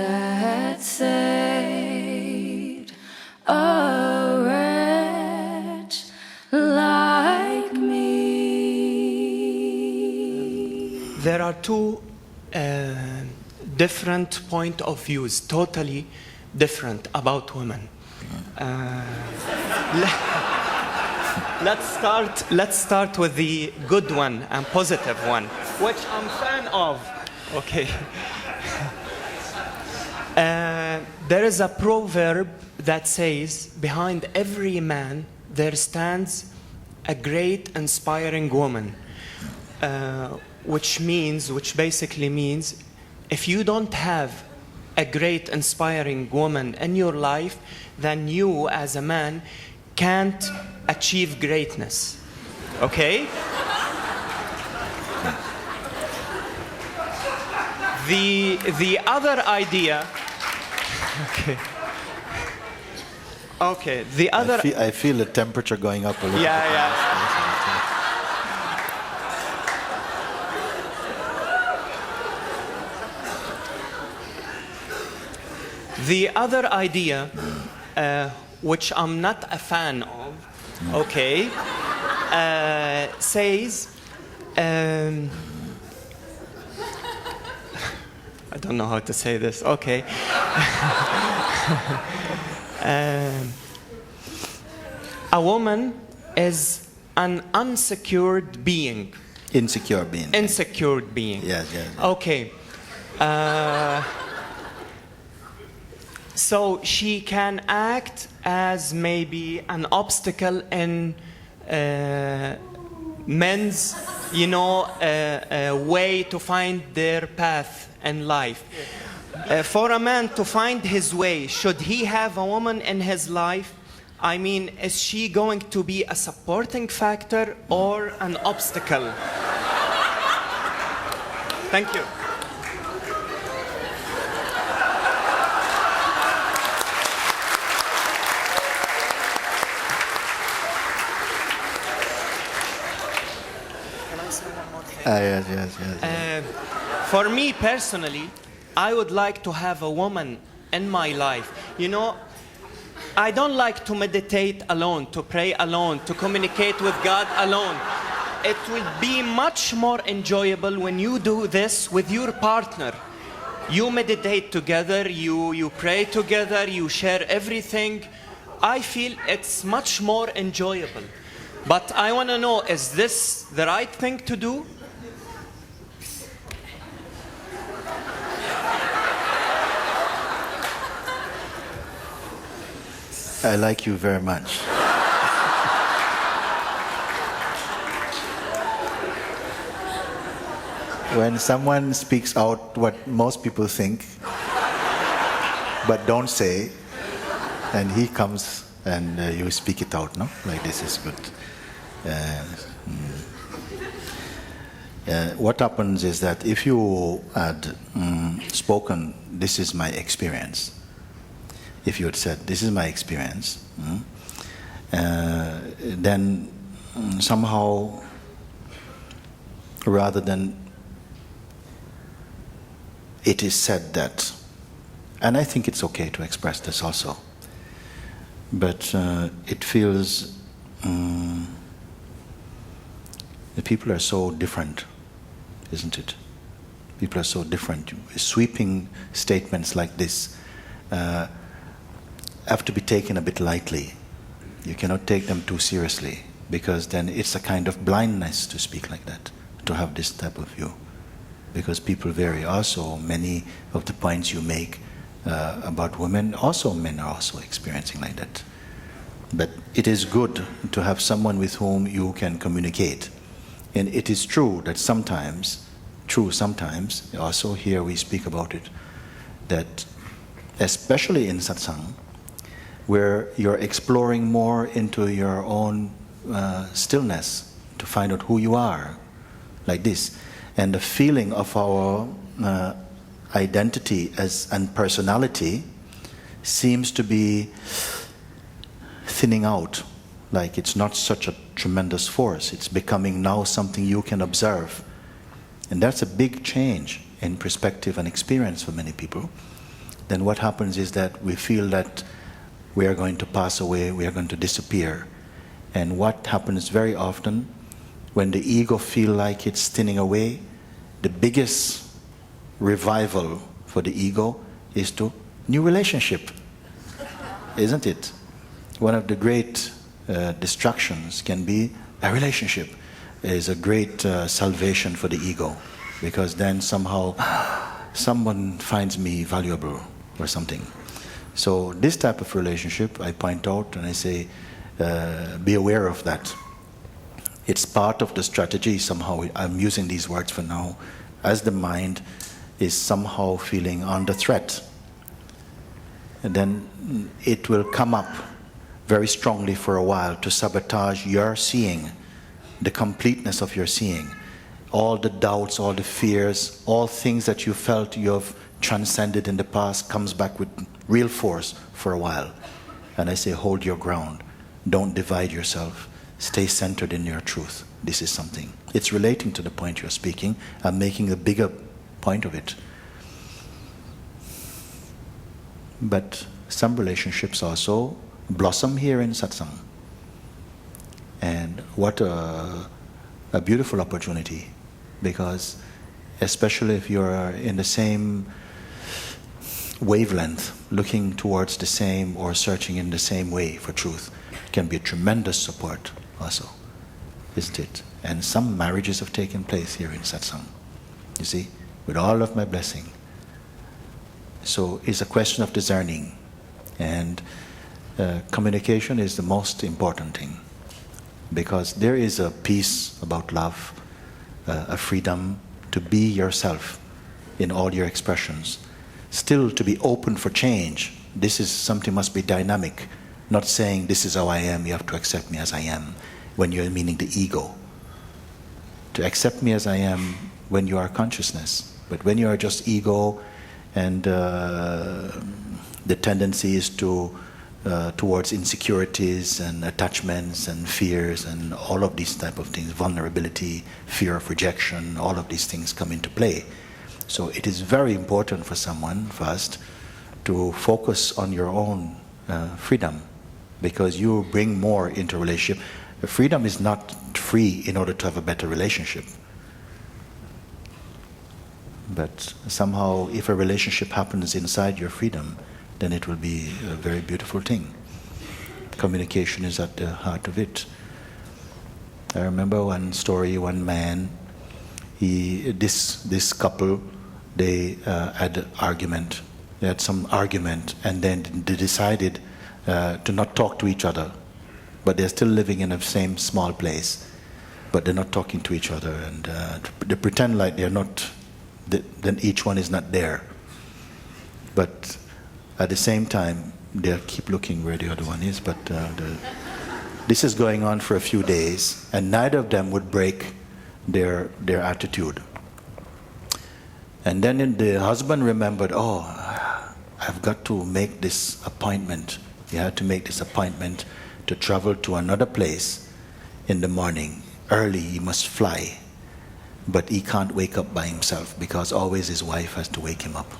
that saved a wretch like me. There are two different point of views, totally different about women. Let's start with the good one and positive one, which I'm fan of. Okay. There is a proverb that says, behind every man there stands a great inspiring woman, which basically means if you don't have a great inspiring woman in your life, then you as a man can't achieve greatness. Okay? The other idea. Okay. The other. I feel the temperature going up a little bit. Yeah. The other idea, which I'm not a fan of, okay, says, I don't know how to say this, okay. A woman is an unsecured being. Insecure being. Insecure being. Yes. Okay. So she can act as maybe an obstacle in men's, way to find their path in life. For a man to find his way, should he have a woman in his life? I mean, is she going to be a supporting factor or an obstacle? Thank you. Yes. For me personally, I would like to have a woman in my life. I don't like to meditate alone, to pray alone, to communicate with God alone. It will be much more enjoyable when you do this with your partner. You meditate together, you pray together, you share everything. I feel it's much more enjoyable. But I want to know, is this the right thing to do? I like you very much. When someone speaks out what most people think, but don't say, and he comes and you speak it out, no? Like this is good. What happens is that if you had spoken, this is my experience, if you had said, this is my experience, then somehow, rather than it is said that, and I think it's okay to express this also, but it feels the people are so different, isn't it? People are so different. Sweeping statements like this have to be taken a bit lightly. You cannot take them too seriously, because then it's a kind of blindness to speak like that, to have this type of view. Because people vary also. Many of the points you make about women, also men are also experiencing like that. But it is good to have someone with whom you can communicate. And it is true that sometimes, also here we speak about it, that especially in satsang, where you're exploring more into your own stillness to find out who you are, like this. And the feeling of our identity and personality seems to be thinning out, like it's not such a tremendous force. It's becoming now something you can observe. And that's a big change in perspective and experience for many people. then what happens is that we feel that we are going to pass away, we are going to disappear. And what happens very often, when the ego feel like it's thinning away, the biggest revival for the ego is to new relationship, isn't it? One of the great distractions can be a relationship. Is a great salvation for the ego, because then somehow someone finds me valuable or something. So this type of relationship I point out and I say, be aware of that. It's part of the strategy somehow. I'm using these words for now, as the mind is somehow feeling under threat. And then it will come up very strongly for a while to sabotage your seeing, the completeness of your seeing. All the doubts, all the fears, all things that you felt you have transcended in the past comes back with real force for a while. And I say, hold your ground. Don't divide yourself. Stay centered in your truth. This is something. It's relating to the point you're speaking. I'm making a bigger point of it. But some relationships also blossom here in satsang. And what a beautiful opportunity, because especially if you're in the same wavelength, looking towards the same or searching in the same way for truth, it can be a tremendous support also, isn't it? And some marriages have taken place here in satsang, you see, with all of my blessing. So it's a question of discerning, and communication is the most important thing, because there is a peace about love, a freedom to be yourself in all your expressions, still to be open for change. This is something must be dynamic, not saying this is how I am, you have to accept me as I am, when you're meaning the ego. To accept me as I am when you are consciousness, but when you are just ego, and the tendency is to towards insecurities and attachments and fears and all of these type of things, vulnerability, fear of rejection, all of these things come into play. So it is very important for someone first to focus on your own freedom, because you bring more into a relationship. Freedom is not free in order to have a better relationship. But somehow if a relationship happens inside your freedom, then it will be a very beautiful thing. Communication is at the heart of it. I remember one story, one man, this couple, they had an argument. They had some argument, and then they decided to not talk to each other. But they're still living in the same small place, but they're not talking to each other, and they pretend like they're not, then each one is not there. But at the same time, they keep looking where the other one is, but this is going on for a few days, and neither of them would break their attitude. And then the husband remembered, oh, I've got to make this appointment. He had to make this appointment to travel to another place in the morning. Early, he must fly. But he can't wake up by himself, because always his wife has to wake him up.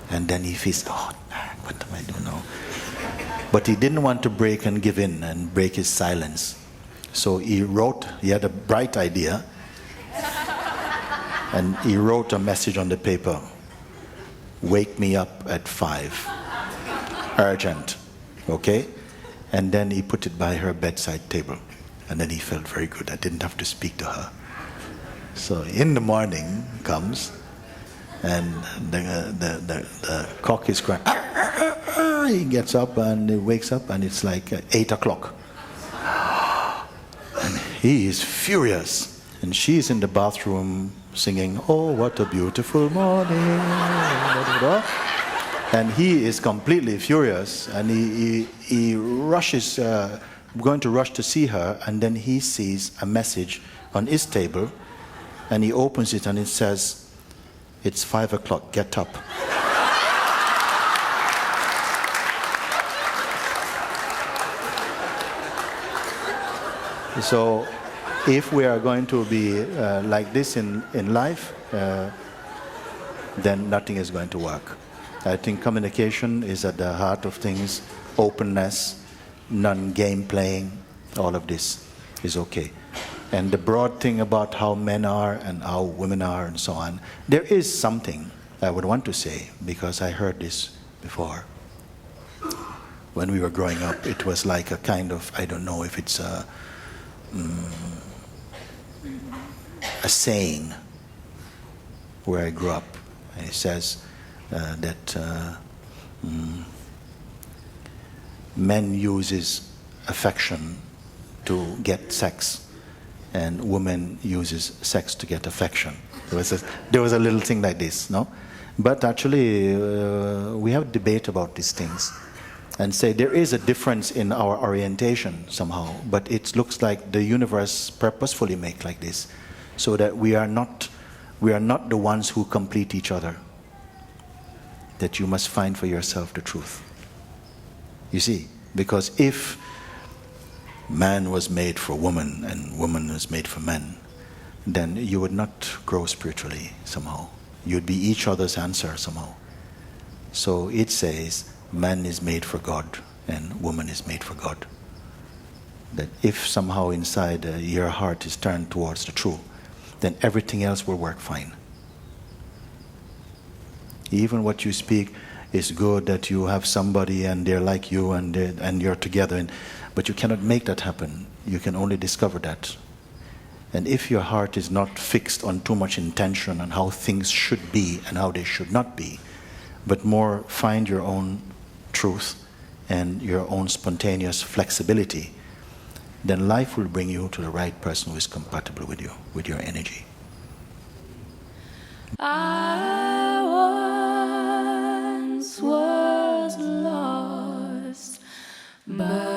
And then he feels, oh, what am I doing now? But he didn't want to break and give in and break his silence. So he had a bright idea, and he wrote a message on the paper, wake me up at 5, urgent, okay? And then he put it by her bedside table. And then he felt very good, I didn't have to speak to her. So in the morning comes, and the cock is crying. He gets up and he wakes up, and it's like 8 o'clock. And he is furious. And she's in the bathroom singing, oh, what a beautiful morning. And he is completely furious, and he rushes, going to rush to see her, and then he sees a message on his table, and he opens it, and it says, it's 5 o'clock, get up. So if we are going to be like this in life, then nothing is going to work. I think communication is at the heart of things, openness, non-game playing, all of this is okay. And the broad thing about how men are and how women are and so on, there is something I would want to say, because I heard this before. When we were growing up, it was like a kind of, I don't know if it's a saying where I grew up. And it says that men uses affection to get sex, and women uses sex to get affection. There was a little thing like this, no? But actually, we have a debate about these things and say there is a difference in our orientation somehow, but it looks like the universe purposefully make like this, so that we are not the ones who complete each other. That you must find for yourself the truth. You see, because if man was made for woman and woman was made for man, then you would not grow spiritually somehow. You'd be each other's answer somehow. So it says man is made for God and woman is made for God. That if somehow inside your heart is turned towards the truth, then everything else will work fine. Even what you speak is good, that you have somebody and they're like you and you're together, but you cannot make that happen. You can only discover that. And if your heart is not fixed on too much intention on how things should be and how they should not be, but more find your own truth and your own spontaneous flexibility, then life will bring you to the right person who is compatible with you, with your energy. I once was lost, but